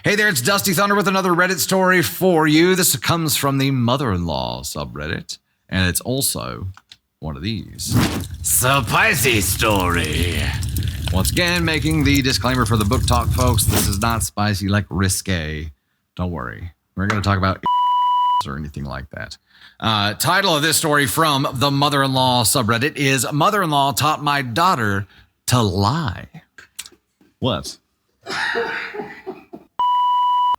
Hey there, it's Dusty Thunder with another Reddit story for you. This comes from the mother-in-law subreddit, and it's also one of these. Spicy story. Once again, making the disclaimer for the book talk, folks. This is not spicy like risque. Don't worry. We're going to talk about or anything like that. Title of this story from the mother-in-law subreddit is Mother-in-law Taught My Daughter to Lie. What?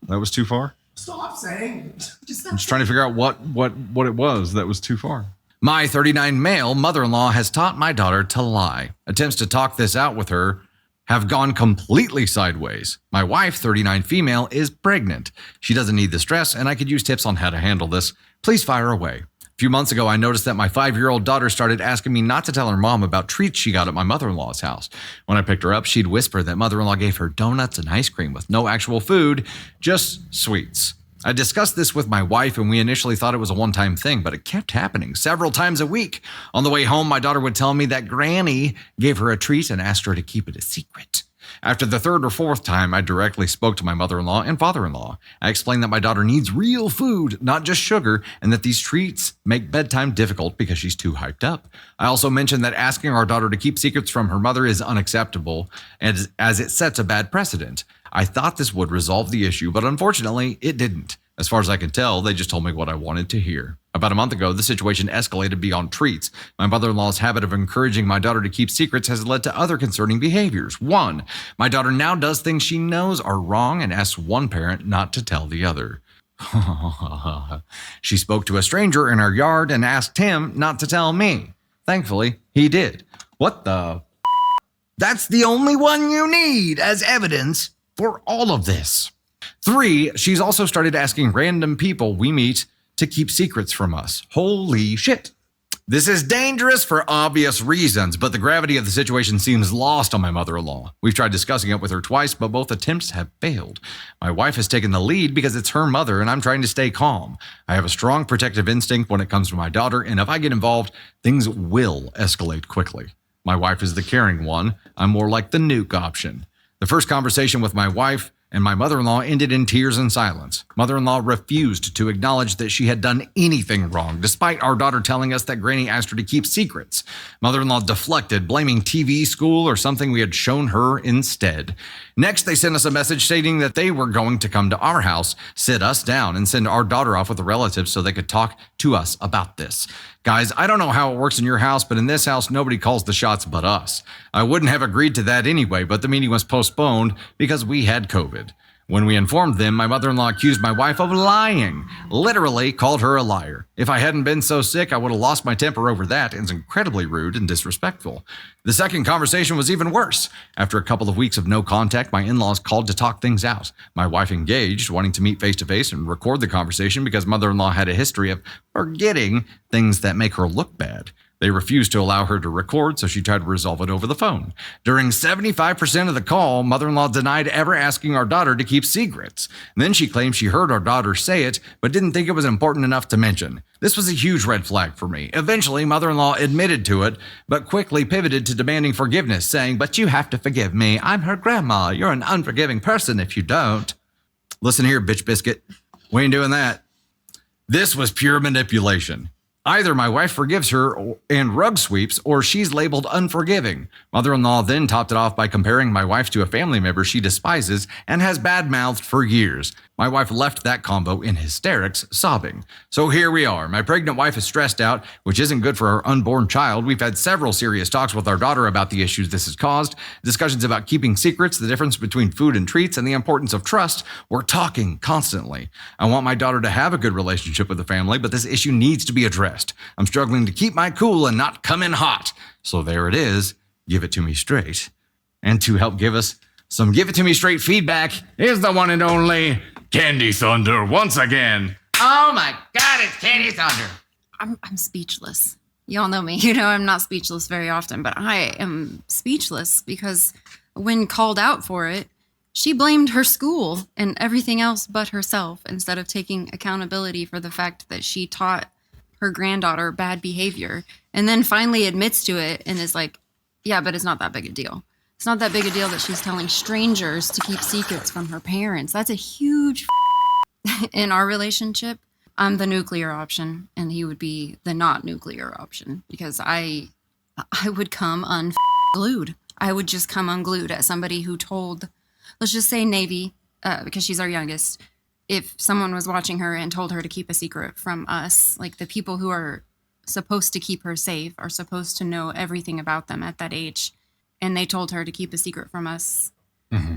That was too far? Stop saying it. I'm just trying to figure out what it was that was too far. My 39 male mother-in-law has taught my daughter to lie. Attempts to talk this out with her have gone completely sideways. My wife, 39 female, is pregnant. She doesn't need the stress, and I could use tips on how to handle this. Please fire away. A few months ago, I noticed that my 5-year-old daughter started asking me not to tell her mom about treats she got at my mother-in-law's house. When I picked her up, she'd whisper that mother-in-law gave her donuts and ice cream with no actual food, just sweets. I discussed this with my wife, and we initially thought it was a one-time thing, but it kept happening several times a week. On the way home, my daughter would tell me that Granny gave her a treat and asked her to keep it a secret. After the third or fourth time, I directly spoke to my mother-in-law and father-in-law. I explained that my daughter needs real food, not just sugar, and that these treats make bedtime difficult because she's too hyped up. I also mentioned that asking our daughter to keep secrets from her mother is unacceptable, as it sets a bad precedent. I thought this would resolve the issue, but unfortunately, it didn't. As far as I can tell, they just told me what I wanted to hear. About a month ago, the situation escalated beyond treats. My mother-in-law's habit of encouraging my daughter to keep secrets has led to other concerning behaviors. 1, my daughter now does things she knows are wrong and asks one parent not to tell the other. She spoke to a stranger in our yard and asked him not to tell me. Thankfully, he did. What the? That's the only one you need as evidence for all of this. 3, she's also started asking random people we meet to keep secrets from us. Holy shit. This is dangerous for obvious reasons, but the gravity of the situation seems lost on my mother-in-law. We've tried discussing it with her twice, but both attempts have failed. My wife has taken the lead because it's her mother, and I'm trying to stay calm. I have a strong protective instinct when it comes to my daughter, and if I get involved, things will escalate quickly. My wife is the caring one. I'm more like the nuke option. The first conversation with my wife and my mother-in-law ended in tears and silence. Mother-in-law refused to acknowledge that she had done anything wrong, despite our daughter telling us that Granny asked her to keep secrets. Mother-in-law deflected, blaming TV, school, or something we had shown her instead. Next, they sent us a message stating that they were going to come to our house, sit us down, and send our daughter off with the relatives so they could talk to us about this. Guys, I don't know how it works in your house, but in this house, nobody calls the shots but us. I wouldn't have agreed to that anyway, but the meeting was postponed because we had COVID. When we informed them, my mother-in-law accused my wife of lying, literally called her a liar. If I hadn't been so sick, I would have lost my temper over that, and it's incredibly rude and disrespectful. The second conversation was even worse. After a couple of weeks of no contact, my in-laws called to talk things out. My wife engaged, wanting to meet face-to-face and record the conversation because mother-in-law had a history of forgetting things that make her look bad. They refused to allow her to record, so she tried to resolve it over the phone. During 75% of the call, mother-in-law denied ever asking our daughter to keep secrets. And then she claimed she heard our daughter say it, but didn't think it was important enough to mention. This was a huge red flag for me. Eventually, mother-in-law admitted to it, but quickly pivoted to demanding forgiveness, saying, "But you have to forgive me. I'm her grandma. You're an unforgiving person if you don't." Listen here, bitch biscuit. We ain't doing that. This was pure manipulation. Either my wife forgives her and rug sweeps, or she's labeled unforgiving. Mother-in-law then topped it off by comparing my wife to a family member she despises and has bad-mouthed for years. My wife left that combo in hysterics, sobbing. So here we are. My pregnant wife is stressed out, which isn't good for our unborn child. We've had several serious talks with our daughter about the issues this has caused, discussions about keeping secrets, the difference between food and treats, and the importance of trust. We're talking constantly. I want my daughter to have a good relationship with the family, but this issue needs to be addressed. I'm struggling to keep my cool and not come in hot. So there it is. Give it to me straight. And to help give us some give it to me straight feedback is the one and only Candy Thunder once again. Oh my God, it's Candy Thunder. I'm speechless. Y'all know me. You know I'm not speechless very often, but I am speechless because when called out for it, she blamed her school and everything else but herself instead of taking accountability for the fact that she taught her granddaughter bad behavior, and then finally admits to it and is like, yeah, but it's not that big a deal. It's not that big a deal that she's telling strangers to keep secrets from her parents. That's a huge in our relationship. I'm the nuclear option, and he would be the not nuclear option because I would come unglued. I would just come unglued at somebody who told, let's just say Navy, because she's our youngest. If someone was watching her and told her to keep a secret from us, like the people who are supposed to keep her safe are supposed to know everything about them at that age, and they told her to keep a secret from us,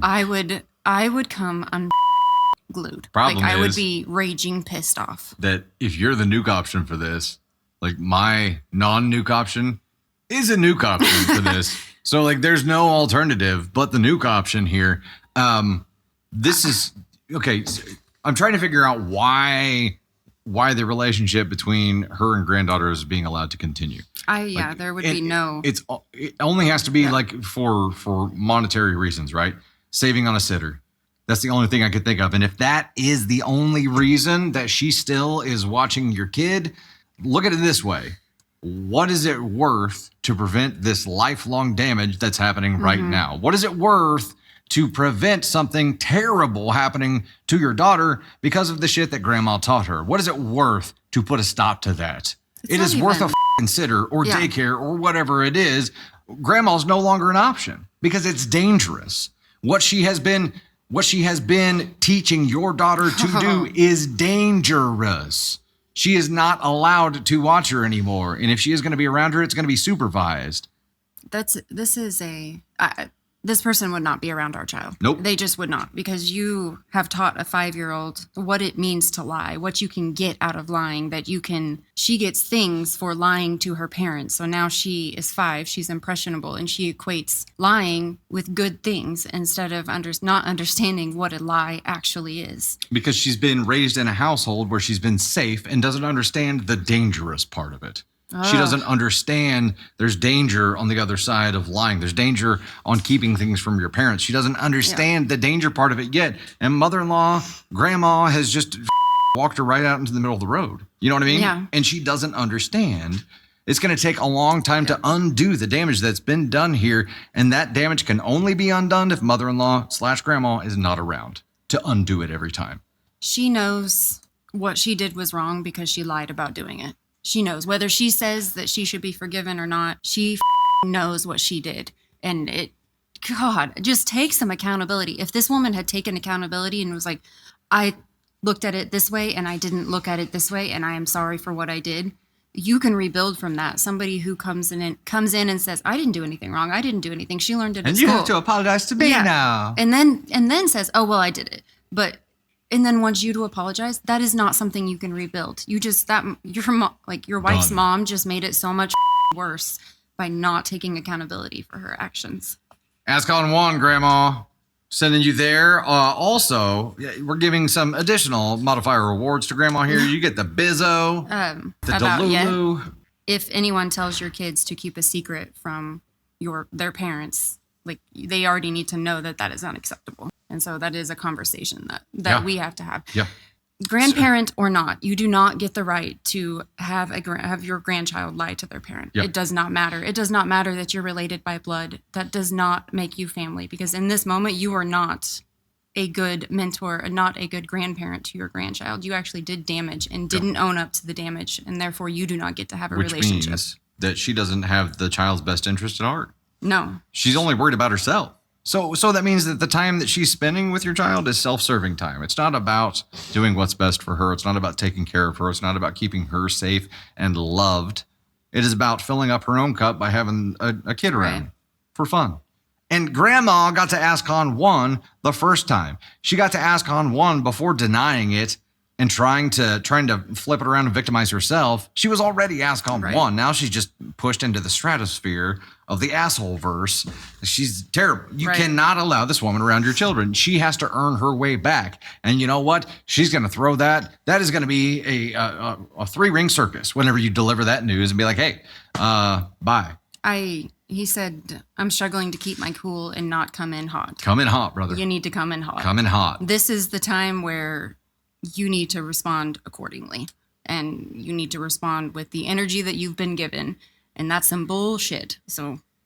I would come unglued. Problem I would is be raging pissed off. that if you're the nuke option for this, like my non-nuke option is a nuke option for this. So like there's no alternative but the nuke option here. This is okay. So I'm trying to figure out why the relationship between her and granddaughter is being allowed to continue. There would be no. It only has to be like for monetary reasons, right? Saving on a sitter. That's the only thing I could think of. And if that is the only reason that she still is watching your kid, look at it this way. What is it worth to prevent this lifelong damage that's happening right now? What is it worth to prevent something terrible happening to your daughter because of the shit that grandma taught her? What is it worth to put a stop to that? It is worth a f***ing sitter or daycare or whatever it is. Grandma's no longer an option because it's dangerous. What she has been teaching your daughter to do is dangerous. She is not allowed to watch her anymore. And if she is going to be around her, it's going to be supervised. This person would not be around our child. Nope. They just would not, because you have taught a 5-year-old what it means to lie, what you can get out of lying, she gets things for lying to her parents. So now she is 5, she's impressionable, and she equates lying with good things instead of not understanding what a lie actually is. Because she's been raised in a household where she's been safe and doesn't understand the dangerous part of it. She doesn't understand there's danger on the other side of lying. There's danger on keeping things from your parents. She doesn't understand the danger part of it yet. And mother-in-law, grandma has just walked her right out into the middle of the road. You know what I mean? Yeah. And she doesn't understand. It's going to take a long time to undo the damage that's been done here. And that damage can only be undone if mother-in-law/grandma is not around to undo it every time. She knows what she did was wrong because she lied about doing it. She knows whether she says that she should be forgiven or not. She knows what she did. And just take some accountability. If this woman had taken accountability and was like, I looked at it this way and I didn't look at it this way, and I am sorry for what I did, you can rebuild from that. Somebody who comes in and says, I didn't do anything wrong. I didn't do anything. She learned it at school. And you have to apologize to me now. And then says, oh, well, I did it. And then wants you to apologize. That is not something you can rebuild. Your wife's mom just made it so much worse by not taking accountability for her actions. Ask on one, Grandma. Sending you there. Also, we're giving some additional modifier rewards to Grandma here. You get the Bizzo, the Delulu. If anyone tells your kids to keep a secret from their parents, like they already need to know that is unacceptable. And so that is a conversation that we have to have. Yeah. Grandparent or not, you do not get the right to have your grandchild lie to their parent. Yep. It does not matter. It does not matter that you're related by blood. That does not make you family, because in this moment, you are not a good mentor and not a good grandparent to your grandchild. You actually did damage and didn't own up to the damage, and therefore you do not get to have a relationship. Which means that she doesn't have the child's best interest at heart. No. She's only worried about herself. So that means that the time that she's spending with your child is self-serving time. It's not about doing what's best for her. It's not about taking care of her. It's not about keeping her safe and loved. It is about filling up her own cup by having a kid around for fun. And Grandma got to ask on one the first time. She got to ask on one before denying it and trying to flip it around and victimize herself. She was already asked on one. Now she's just pushed into the stratosphere of the asshole verse. She's terrible. You cannot allow this woman around your children. She has to earn her way back. And you know what? She's going to throw that. That is going to be a 3-ring circus whenever you deliver that news and be like, hey, bye. He said, I'm struggling to keep my cool and not come in hot. Come in hot, brother. You need to come in hot. Come in hot. This is the time where you need to respond accordingly. And you need to respond with the energy that you've been given. And that's some bullshit. So